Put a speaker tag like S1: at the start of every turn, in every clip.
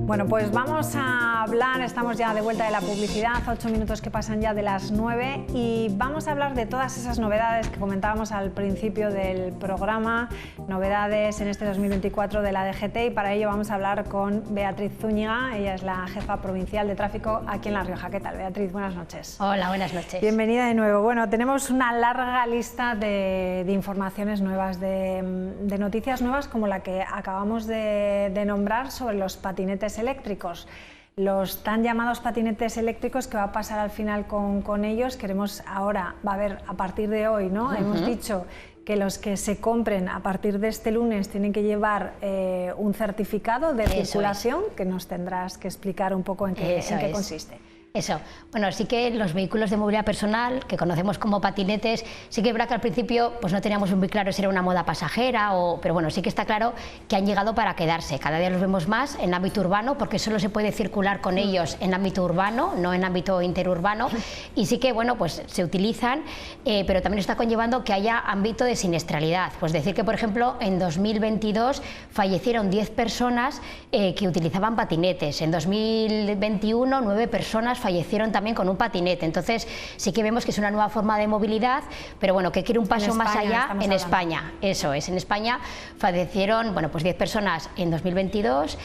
S1: Bueno, pues vamos a hablar, estamos ya de vuelta de la publicidad, 8 minutos que pasan ya de las 9 y vamos a hablar de todas esas novedades que comentábamos al principio del programa, novedades en este 2024 de la DGT, y para ello vamos a hablar con Beatriz Zúñiga, ella es la jefa provincial de tráfico aquí en La Rioja. ¿Qué tal, Beatriz? Buenas noches.
S2: Hola, buenas noches.
S1: Bienvenida de nuevo. Bueno, tenemos una larga lista de informaciones nuevas, de noticias nuevas como la que acabamos de nombrar sobre los patinetes eléctricos. Los tan llamados patinetes eléctricos, ¿qué va a pasar al final con ellos? Queremos ahora, va a haber a partir de hoy, ¿no? Hemos dicho que los que se compren a partir de este lunes tienen que llevar un certificado de circulación, que nos tendrás que explicar un poco en qué consiste.
S2: Eso, bueno, sí que los vehículos de movilidad personal, que conocemos como patinetes, sí que es verdad que al principio pues no teníamos muy claro si era una moda pasajera, pero bueno, sí que está claro que han llegado para quedarse. Cada día los vemos más en ámbito urbano, porque solo se puede circular con ellos en ámbito urbano, no en ámbito interurbano, y sí que, bueno, pues se utilizan, pero también está conllevando que haya ámbito de siniestralidad. Pues decir que, por ejemplo, en 2022 fallecieron 10 personas que utilizaban patinetes, en 2021 9 personas fallecieron también con un patinete. Entonces sí que vemos que es una nueva forma de movilidad, pero bueno, que quiere un paso más allá en España. Eso es, en España fallecieron, bueno, pues 10 personas en 2022,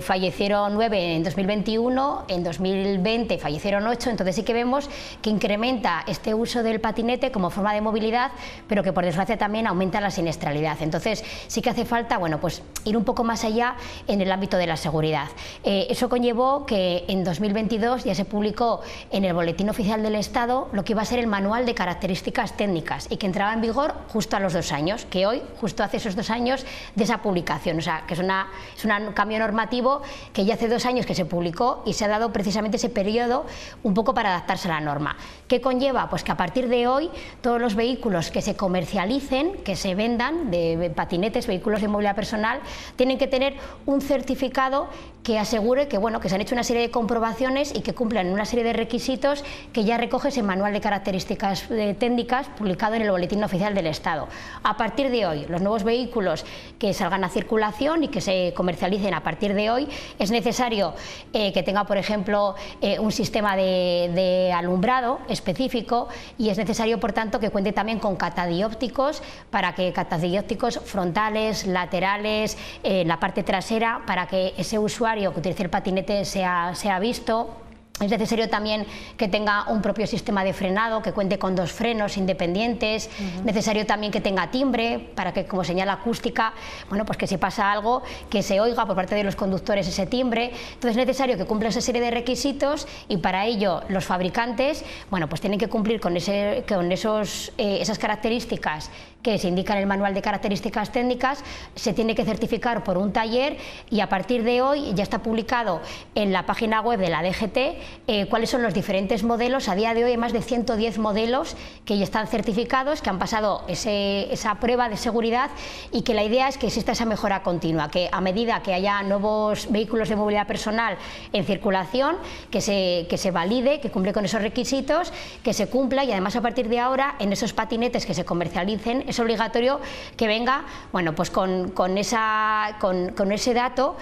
S2: fallecieron 9 en 2021, en 2020 fallecieron 8, entonces sí que vemos que incrementa este uso del patinete como forma de movilidad, pero que por desgracia también aumenta la siniestralidad. Entonces sí que hace falta, bueno, pues ir un poco más allá en el ámbito de la seguridad. Eso conllevó que en 2022 ya se publicó en el Boletín Oficial del Estado lo que iba a ser el Manual de Características Técnicas y que entraba en vigor justo a los 2 años, que hoy, justo hace esos 2 años de esa publicación, o sea, que es un cambio normativo que ya hace 2 años que se publicó y se ha dado precisamente ese periodo un poco para adaptarse a la norma. ¿Qué conlleva? Pues que a partir de hoy todos los vehículos que se comercialicen, que se vendan, de patinetes, vehículos de movilidad personal, tienen que tener un certificado que asegure que, bueno, que se han hecho una serie de comprobaciones y que cumplan una serie de requisitos que ya recoge ese Manual de Características Técnicas publicado en el Boletín Oficial del Estado. A partir de hoy, los nuevos vehículos que salgan a circulación y que se comercialicen a partir de hoy, es necesario que tenga, por ejemplo, un sistema de alumbrado específico, y es necesario, por tanto, que cuente también con catadiópticos, para que catadiópticos frontales, laterales, la parte trasera, para que ese usuario que utilice el patinete sea visto. Es necesario también que tenga un propio sistema de frenado, que cuente con 2 frenos independientes. Necesario también que tenga timbre, para que, como señal acústica, bueno, pues que si pasa algo, que se oiga por parte de los conductores ese timbre. Entonces es necesario que cumpla esa serie de requisitos, y para ello los fabricantes, bueno, pues tienen que cumplir con esas características que se indican en el Manual de Características Técnicas. Se tiene que certificar por un taller, y a partir de hoy ya está publicado en la página web de la DGT cuáles son los diferentes modelos. A día de hoy hay más de 110 modelos que ya están certificados, que han pasado esa prueba de seguridad, y que la idea es que exista esa mejora continua, que a medida que haya nuevos vehículos de movilidad personal en circulación, que se valide, que cumple con esos requisitos, que se cumpla, y además a partir de ahora en esos patinetes que se comercialicen es obligatorio que venga, bueno, pues con ese dato,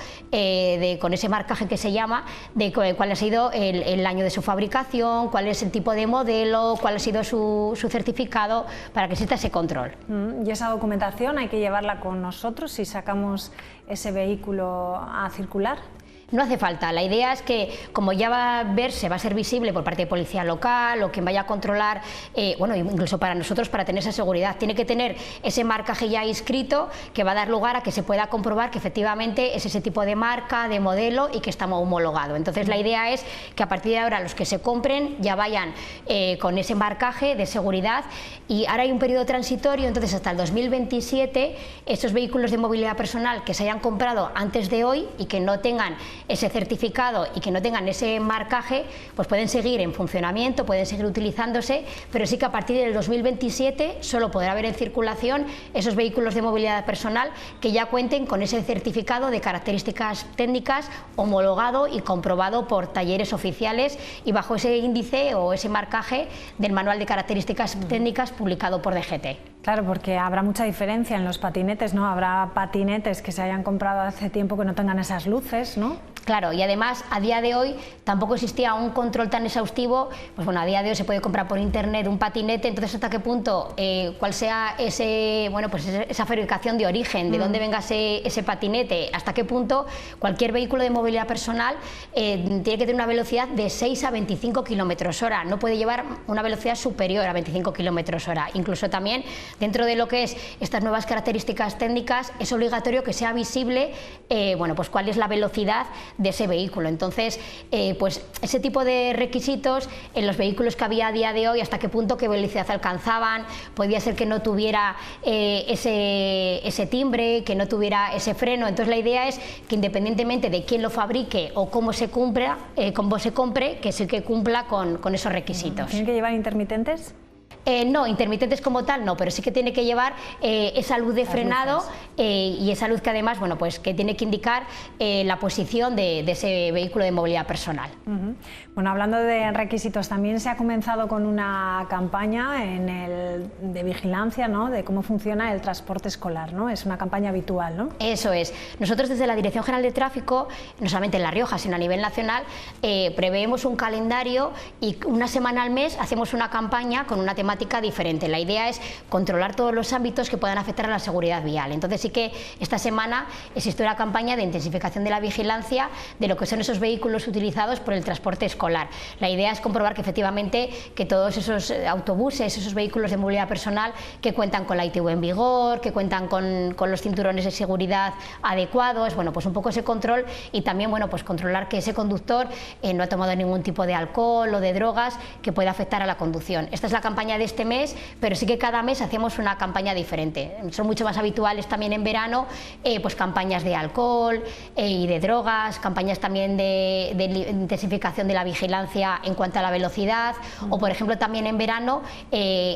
S2: con ese marcaje que se llama, de cuál ha sido el año de su fabricación, cuál es el tipo de modelo, cuál ha sido su certificado, para que exista ese control.
S1: Y esa documentación hay que llevarla con nosotros si sacamos ese vehículo a circular.
S2: No hace falta, la idea es que, como ya va a ser visible por parte de policía local o quien vaya a controlar, bueno, incluso para nosotros, para tener esa seguridad, tiene que tener ese marcaje ya inscrito, que va a dar lugar a que se pueda comprobar que efectivamente es ese tipo de marca, de modelo, y que está homologado. Entonces la idea es que a partir de ahora los que se compren ya vayan con ese marcaje de seguridad, y ahora hay un periodo transitorio. Entonces hasta el 2027 estos vehículos de movilidad personal que se hayan comprado antes de hoy y que no tengan ese certificado y que no tengan ese marcaje, pues pueden seguir en funcionamiento, pueden seguir utilizándose, pero sí que a partir del 2027 solo podrá haber en circulación esos vehículos de movilidad personal que ya cuenten con ese certificado de características técnicas homologado y comprobado por talleres oficiales, y bajo ese índice o ese marcaje del Manual de Características Técnicas publicado por DGT.
S1: Claro, porque habrá mucha diferencia en los patinetes, ¿no? Habrá patinetes que se hayan comprado hace tiempo que no tengan esas luces, ¿no?
S2: Claro, y además a día de hoy tampoco existía un control tan exhaustivo. Pues bueno, a día de hoy se puede comprar por internet un patinete, entonces hasta qué punto, cuál sea esa fabricación de origen, de dónde venga ese patinete, hasta qué punto cualquier vehículo de movilidad personal tiene que tener una velocidad de 6 a 25 kilómetros hora, no puede llevar una velocidad superior a 25 kilómetros hora. Incluso también dentro de lo que es estas nuevas características técnicas es obligatorio que sea visible pues cuál es la velocidad de ese vehículo. Entonces, pues ese tipo de requisitos en los vehículos que había a día de hoy, hasta qué punto, qué velocidad alcanzaban, podía ser que no tuviera ese timbre, que no tuviera ese freno. Entonces la idea es que independientemente de quién lo fabrique o cómo se compre, que sí que cumpla con esos requisitos.
S1: ¿Tienen que llevar intermitentes?
S2: No, intermitentes como tal no, pero sí que tiene que llevar esa luz de frenado y esa luz que además, bueno, pues que tiene que indicar la posición de ese vehículo de movilidad personal.
S1: Bueno, hablando de requisitos, también se ha comenzado con una campaña de vigilancia, ¿no?, de cómo funciona el transporte escolar, ¿no? Es una campaña habitual, ¿no?
S2: Eso es. Nosotros desde la Dirección General de Tráfico, no solamente en La Rioja, sino a nivel nacional, preveemos un calendario y una semana al mes hacemos una campaña con una temática diferente. La idea es controlar todos los ámbitos que puedan afectar a la seguridad vial. Entonces sí que esta semana existe una campaña de intensificación de la vigilancia de lo que son esos vehículos utilizados por el transporte escolar. La idea es comprobar que efectivamente que todos esos autobuses, esos vehículos de movilidad personal que cuentan con la ITV en vigor, que cuentan con los cinturones de seguridad adecuados, bueno, pues un poco ese control y también, bueno, pues controlar que ese conductor no ha tomado ningún tipo de alcohol o de drogas que pueda afectar a la conducción. Esta es la campaña de este mes, pero sí que cada mes hacemos una campaña diferente. Son mucho más habituales también en verano, pues campañas de alcohol y de drogas, campañas también de intensificación de la vigilancia en cuanto a la velocidad, o por ejemplo también en verano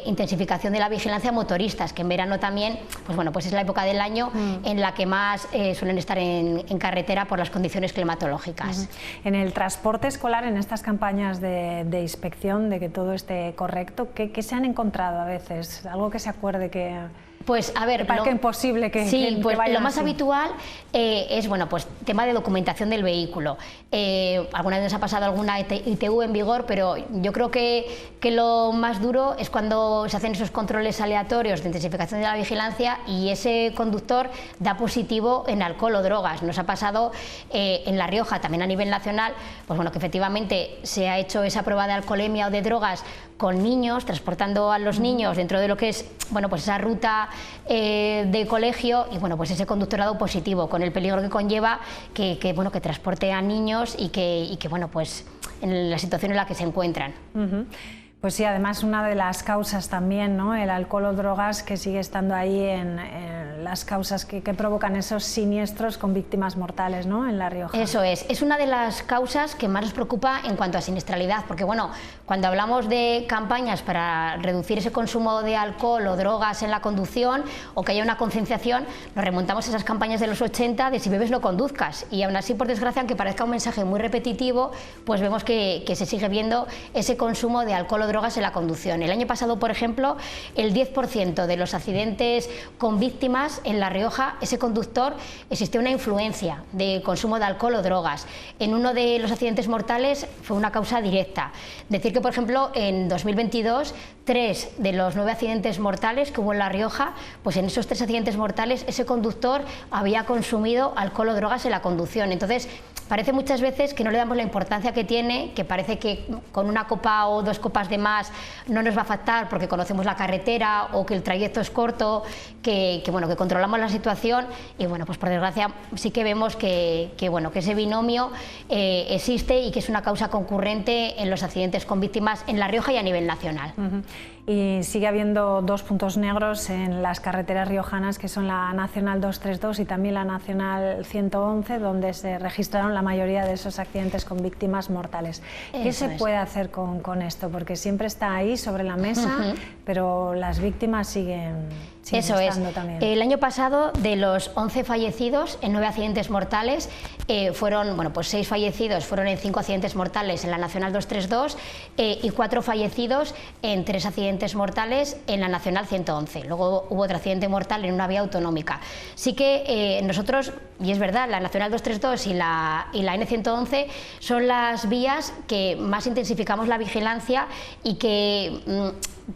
S2: intensificación de la vigilancia a motoristas, que en verano también, pues bueno, pues es la época del año en la que más suelen estar en carretera por las condiciones climatológicas.
S1: En el transporte escolar, en estas campañas de inspección, de que todo esté correcto, ¿qué se han encontrado a veces? Algo que se acuerde que...
S2: Pues a ver,
S1: parece imposible que,
S2: sí,
S1: que
S2: pues
S1: vaya
S2: lo más
S1: así.
S2: habitual es, bueno, pues tema de documentación del vehículo. Alguna vez nos ha pasado alguna ITV en vigor, pero yo creo que lo más duro es cuando se hacen esos controles aleatorios de intensificación de la vigilancia y ese conductor da positivo en alcohol o drogas. Nos ha pasado en La Rioja, también a nivel nacional, pues bueno, que efectivamente se ha hecho esa prueba de alcoholemia o de drogas con niños, transportando a los niños dentro de lo que es, bueno, pues esa ruta de colegio, y bueno, pues ese conductor ha dado positivo, con el peligro que conlleva que transporte a niños y que bueno, pues en la situación en la que se encuentran.
S1: Pues sí, además una de las causas también, ¿no?, el alcohol o drogas, que sigue estando ahí en las causas que provocan esos siniestros con víctimas mortales, ¿no?, en La Rioja.
S2: Eso es una de las causas que más nos preocupa en cuanto a siniestralidad, porque bueno, cuando hablamos de campañas para reducir ese consumo de alcohol o drogas en la conducción, o que haya una concienciación, nos remontamos a esas campañas de los 80 de si bebes no conduzcas, y aún así, por desgracia, aunque parezca un mensaje muy repetitivo, pues vemos que se sigue viendo ese consumo de alcohol o drogas en la conducción. El año pasado, por ejemplo, el 10% de los accidentes con víctimas en La Rioja, ese conductor, existió una influencia de consumo de alcohol o drogas. En uno de los accidentes mortales fue una causa directa. Decir que, por ejemplo, en 2022, 3 de los 9 accidentes mortales que hubo en La Rioja, pues en esos 3 accidentes mortales ese conductor había consumido alcohol o drogas en la conducción. Entonces, parece muchas veces que no le damos la importancia que tiene, que parece que con una copa o 2 copas de más no nos va a afectar porque conocemos la carretera o que el trayecto es corto, que controlamos la situación, y bueno, pues por desgracia sí que vemos que ese binomio existe y que es una causa concurrente en los accidentes con víctimas en La Rioja y a nivel nacional.
S1: Y sigue habiendo 2 puntos negros en las carreteras riojanas, que son la Nacional 232 y también la Nacional 111, donde se registraron la mayoría de esos accidentes con víctimas mortales. ¿Qué se puede hacer con esto? Porque siempre está ahí sobre la mesa, pero las víctimas siguen estando también.
S2: El año pasado, de los 11 fallecidos en 9 accidentes mortales, fueron, bueno, pues 6 fallecidos fueron en 5 accidentes mortales en la Nacional 232 y 4 fallecidos en 3 accidentes mortales en la Nacional 111. Luego hubo otro accidente mortal en una vía autonómica. Sí que nosotros y es verdad, la Nacional 232 y la N111 son las vías que más intensificamos la vigilancia y que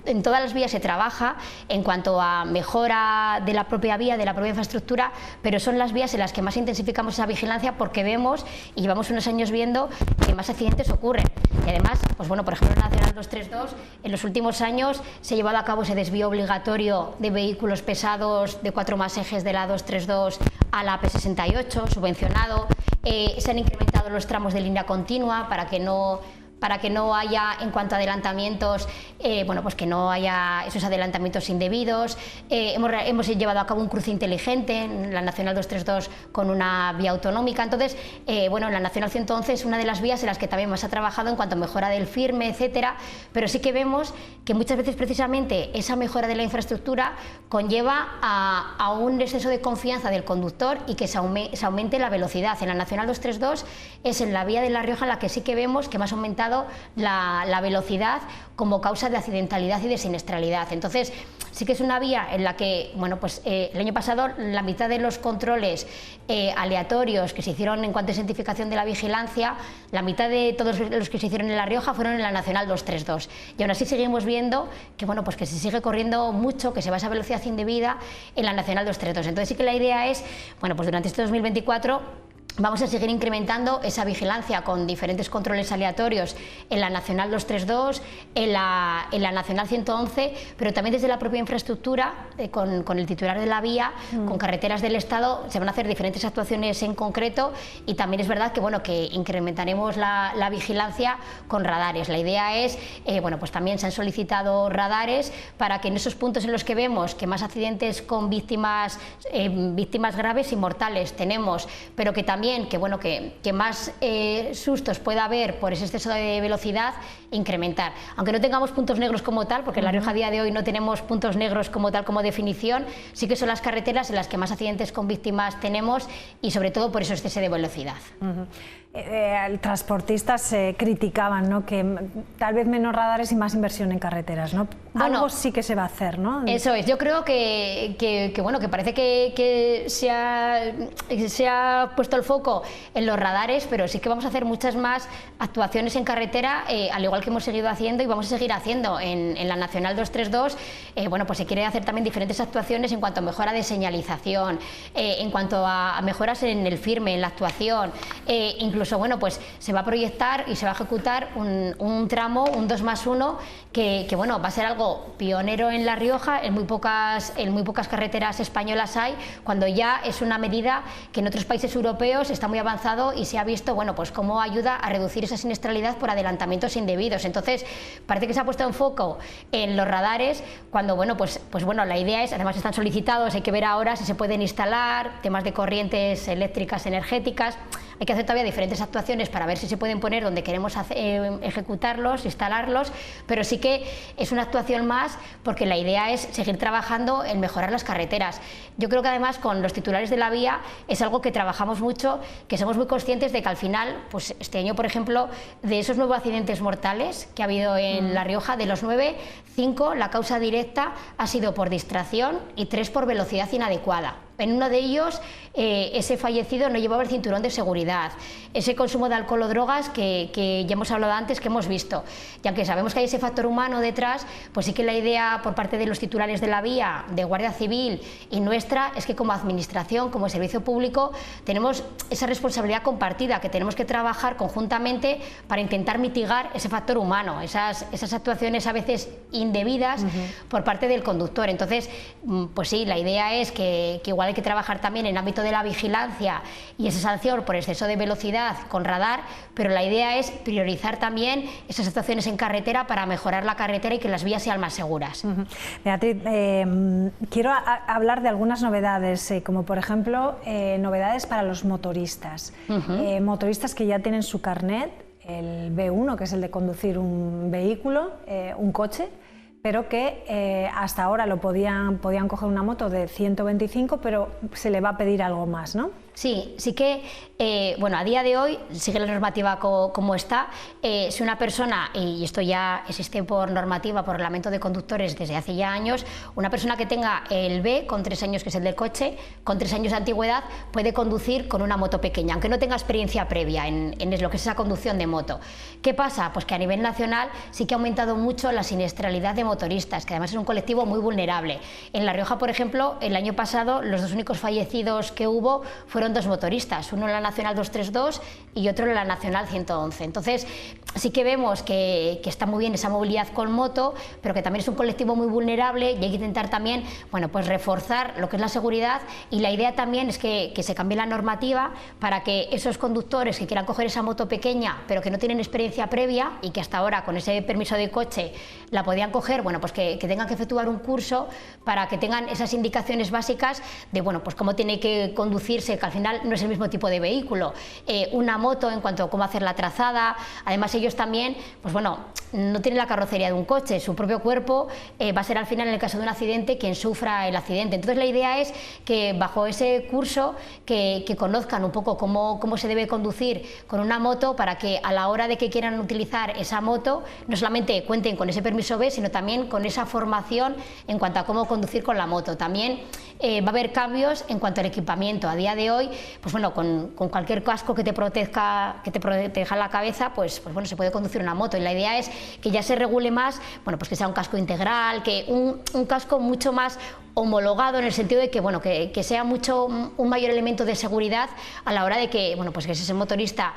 S2: en todas las vías se trabaja en cuanto a mejora de la propia vía, de la propia infraestructura, pero son las vías en las que más intensificamos esa vigilancia porque vemos y llevamos unos años viendo que más accidentes ocurren. Y además, pues bueno, por ejemplo, en la Nacional 232, en los últimos años se ha llevado a cabo ese desvío obligatorio de vehículos pesados de 4 más ejes de la 232 a la AP68, subvencionado. Se han incrementado los tramos de línea continua para que no haya, en cuanto a adelantamientos, bueno, pues que no haya esos adelantamientos indebidos. Hemos llevado a cabo un cruce inteligente en la Nacional 232 con una vía autonómica. Entonces, bueno, la Nacional 111 es una de las vías en las que también más se ha trabajado en cuanto a mejora del firme, etcétera, pero sí que vemos que muchas veces precisamente esa mejora de la infraestructura conlleva a un exceso de confianza del conductor y que se aumente la velocidad. En la Nacional 232 es en la vía de La Rioja en la que sí que vemos que más ha aumentado la velocidad como causa de accidentalidad y de siniestralidad. Entonces, sí que es una vía en la que, bueno, pues el año pasado la mitad de los controles aleatorios que se hicieron en cuanto a identificación de la vigilancia, la mitad de todos los que se hicieron en La Rioja fueron en la Nacional 232. Y aún así seguimos viendo que, bueno, pues que se sigue corriendo mucho, que se va a esa velocidad indebida en la Nacional 232. Entonces sí que la idea es, bueno, pues durante este 2024 vamos a seguir incrementando esa vigilancia con diferentes controles aleatorios en la Nacional 232, en la Nacional 111, pero también desde la propia infraestructura, con el titular de la vía, con Carreteras del Estado, se van a hacer diferentes actuaciones en concreto y también es verdad que, bueno, que incrementaremos la vigilancia con radares. La idea es, bueno, pues también se han solicitado radares para que en esos puntos en los que vemos que más accidentes con víctimas graves y mortales tenemos, pero que también que más sustos pueda haber por ese exceso de velocidad, incrementar. Aunque no tengamos puntos negros como tal, porque en La Rioja a día de hoy no tenemos puntos negros como tal como definición, sí que son las carreteras en las que más accidentes con víctimas tenemos y sobre todo por ese exceso de velocidad.
S1: Transportistas criticaban, ¿no?, que tal vez menos radares y más inversión en carreteras, ¿no?
S2: Bueno,
S1: algo sí que se va a hacer, ¿no?
S2: Eso es. Yo creo que bueno, que parece que se ha puesto el foco en los radares, pero sí que vamos a hacer muchas más actuaciones en carretera, al igual que hemos seguido haciendo y vamos a seguir haciendo en la Nacional 232. Bueno, pues se quiere hacer también diferentes actuaciones en cuanto a mejora de señalización, en cuanto a mejoras en el firme, en la actuación, incluso, bueno, pues se va a proyectar y se va a ejecutar un tramo, un 2+1, que bueno, va a ser algo pionero en La Rioja. En muy pocas carreteras españolas hay, cuando ya es una medida que en otros países europeos está muy avanzado y se ha visto, bueno, pues cómo ayuda a reducir esa siniestralidad por adelantamientos indebidos. Entonces, parece que se ha puesto en foco en los radares, cuando, bueno, pues bueno, la idea es, además están solicitados, hay que ver ahora si se pueden instalar, temas de corrientes eléctricas, energéticas. Hay que hacer todavía diferentes actuaciones para ver si se pueden poner donde queremos ejecutarlos, instalarlos, pero sí que es una actuación más porque la idea es seguir trabajando en mejorar las carreteras. Yo creo que además con los titulares de la vía es algo que trabajamos mucho, que somos muy conscientes de que al final, pues este año, por ejemplo, de esos 9 accidentes mortales que ha habido en La Rioja, de los 9, 5, la causa directa ha sido por distracción y 3 por velocidad inadecuada. En uno de ellos, ese fallecido no llevaba el cinturón de seguridad. Ese consumo de alcohol o drogas que ya hemos hablado antes, que hemos visto. Y aunque sabemos que hay ese factor humano detrás, pues sí que la idea por parte de los titulares de la vía, de Guardia Civil y nuestra, es que como administración, como servicio público, tenemos esa responsabilidad compartida, que tenemos que trabajar conjuntamente para intentar mitigar ese factor humano, esas actuaciones a veces indebidas por parte del conductor. Entonces, pues sí, la idea es que igual hay que trabajar también en el ámbito de la vigilancia y esa sanción por exceso de velocidad con radar, pero la idea es priorizar también esas actuaciones en carretera para mejorar la carretera y que las vías sean más seguras.
S1: Beatriz, quiero hablar de algunas novedades, como por ejemplo novedades para los motoristas. Motoristas que ya tienen su carnet, el B1, que es el de conducir un vehículo, un coche, pero que hasta ahora podían coger una moto de 125, pero se le va a pedir algo más, ¿no?
S2: Sí, sí que, bueno, a día de hoy sigue la normativa como está. Si una persona, y esto ya existe por normativa, por reglamento de conductores desde hace ya años, una persona que tenga el B con 3 años, que es el del coche, con 3 años de antigüedad, puede conducir con una moto pequeña, aunque no tenga experiencia previa en lo que es esa conducción de moto. ¿Qué pasa? Pues que a nivel nacional sí que ha aumentado mucho la siniestralidad de motoristas, que además es un colectivo muy vulnerable. En La Rioja, por ejemplo, el año pasado los 2 únicos fallecidos que hubo fueron 2 motoristas, uno en la Nacional 232 y otro en la Nacional 111. Entonces sí que vemos que está muy bien esa movilidad con moto, pero que también es un colectivo muy vulnerable y hay que intentar también, bueno, pues reforzar lo que es la seguridad, y la idea también es que se cambie la normativa para que esos conductores que quieran coger esa moto pequeña pero que no tienen experiencia previa y que hasta ahora con ese permiso de coche la podían coger, bueno, pues que tengan que efectuar un curso para que tengan esas indicaciones básicas de, bueno, pues cómo tiene que conducirse, que al final no es el mismo tipo de vehículo, una moto en cuanto a cómo hacer la trazada. Además ellos también, pues bueno, no tienen la carrocería de un coche, su propio cuerpo va a ser al final, en el caso de un accidente, quien sufra el accidente. Entonces la idea es que bajo ese curso que conozcan un poco cómo se debe conducir con una moto, para que a la hora de que quieran utilizar esa moto no solamente cuenten con ese permiso B, sino también con esa formación en cuanto a cómo conducir con la moto. También va a haber cambios en cuanto al equipamiento. A día de hoy, pues bueno, con cualquier casco que te proteja la cabeza, pues bueno, se puede conducir una moto, y la idea es que ya se regule más, bueno, pues que sea un casco integral, que un casco mucho más homologado, en el sentido de que, bueno, que sea un mayor elemento de seguridad a la hora de que, bueno, pues que ese motorista,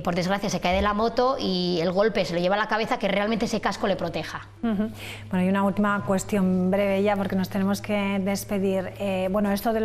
S2: por desgracia, se cae de la moto y el golpe se lo lleva a la cabeza, que realmente ese casco le proteja.
S1: Bueno, y una última cuestión breve ya, porque nos tenemos que despedir. Bueno, esto de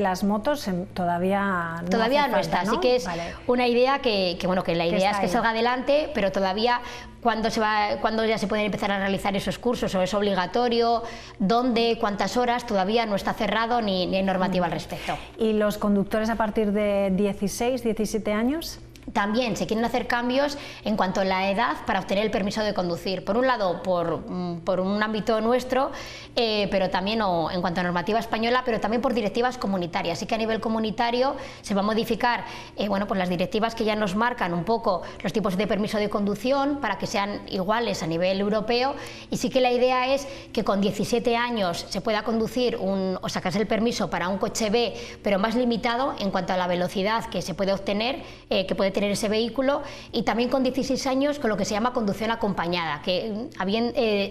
S1: las motos todavía no
S2: está, así que es una idea que la idea es que salga adelante, pero todavía cuándo ya se pueden empezar a realizar esos cursos, o es obligatorio, dónde, cuántas horas, todavía no está cerrado ni hay normativa al respecto.
S1: ¿Y los conductores a partir de 16, 17 años?
S2: También se quieren hacer cambios en cuanto a la edad para obtener el permiso de conducir. Por un lado, por un ámbito nuestro, pero también en cuanto a normativa española, pero también por directivas comunitarias. Así que a nivel comunitario se va a modificar bueno, pues las directivas que ya nos marcan un poco los tipos de permiso de conducción para que sean iguales a nivel europeo, y sí que la idea es que con 17 años se pueda conducir o sacarse el permiso para un coche B, pero más limitado en cuanto a la velocidad que se puede obtener, que puede tener ese vehículo, y también con 16 años con lo que se llama conducción acompañada, que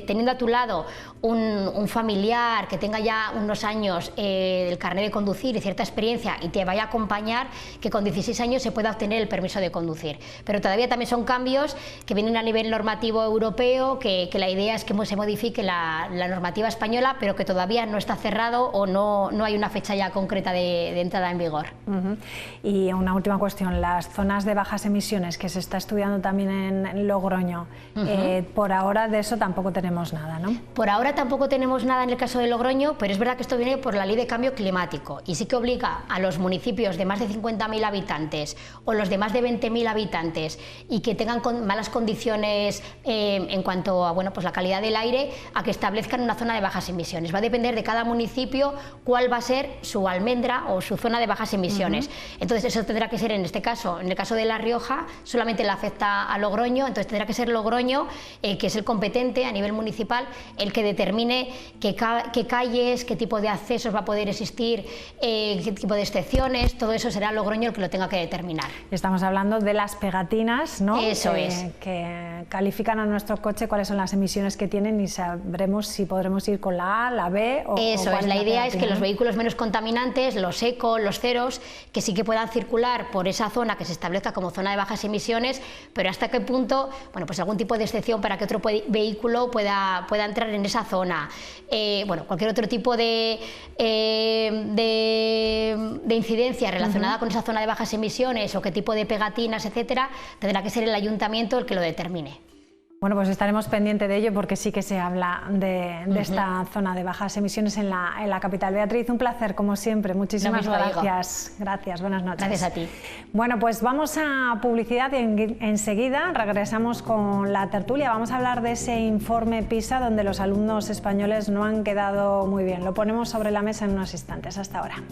S2: teniendo a tu lado un familiar que tenga ya unos años del carnet de conducir y cierta experiencia y te vaya a acompañar, que con 16 años se pueda obtener el permiso de conducir. Pero todavía también son cambios que vienen a nivel normativo europeo, que la idea es que se modifique la normativa española, pero que todavía no está cerrado o no hay una fecha ya concreta de entrada en vigor.
S1: Y una última cuestión, las zonas de bajas emisiones que se está estudiando también en Logroño, por ahora de eso tampoco tenemos nada, ¿no?
S2: Por ahora tampoco tenemos nada en el caso de Logroño, pero es verdad que esto viene por la Ley de Cambio Climático, y sí que obliga a los municipios de más de 50.000 habitantes o los de más de 20.000 habitantes y que tengan malas condiciones en cuanto a, bueno, pues la calidad del aire, a que establezcan una zona de bajas emisiones. Va a depender de cada municipio cuál va a ser su almendra o su zona de bajas emisiones. Entonces eso tendrá que ser, en este caso, en el caso de La Rioja, solamente le afecta a Logroño, entonces tendrá que ser Logroño, que es el competente a nivel municipal, el que determine qué calles, qué tipo de accesos va a poder existir, qué tipo de excepciones, todo eso será Logroño el que lo tenga que determinar.
S1: Estamos hablando de las pegatinas, ¿no?
S2: Eso es.
S1: Que califican a nuestro coche cuáles son las emisiones que tienen, y sabremos si podremos ir con la A, la B o...
S2: Eso es, la idea es que los vehículos menos contaminantes, los eco, los ceros, que sí que puedan circular por esa zona que se establezca como zona de bajas emisiones, pero hasta qué punto, bueno, pues algún tipo de excepción para que otro vehículo pueda entrar en esa zona. Bueno, cualquier otro tipo de incidencia relacionada con esa zona de bajas emisiones, o qué tipo de pegatinas, etcétera, tendrá que ser el ayuntamiento el que lo determine.
S1: Bueno, pues estaremos pendientes de ello, porque sí que se habla de esta zona de bajas emisiones en la capital. Beatriz, un placer como siempre, muchísimas gracias. Gracias, buenas noches.
S2: Gracias a ti.
S1: Bueno, pues vamos a publicidad y enseguida regresamos con la tertulia. Vamos a hablar de ese informe PISA donde los alumnos españoles no han quedado muy bien. Lo ponemos sobre la mesa en unos instantes. Hasta ahora.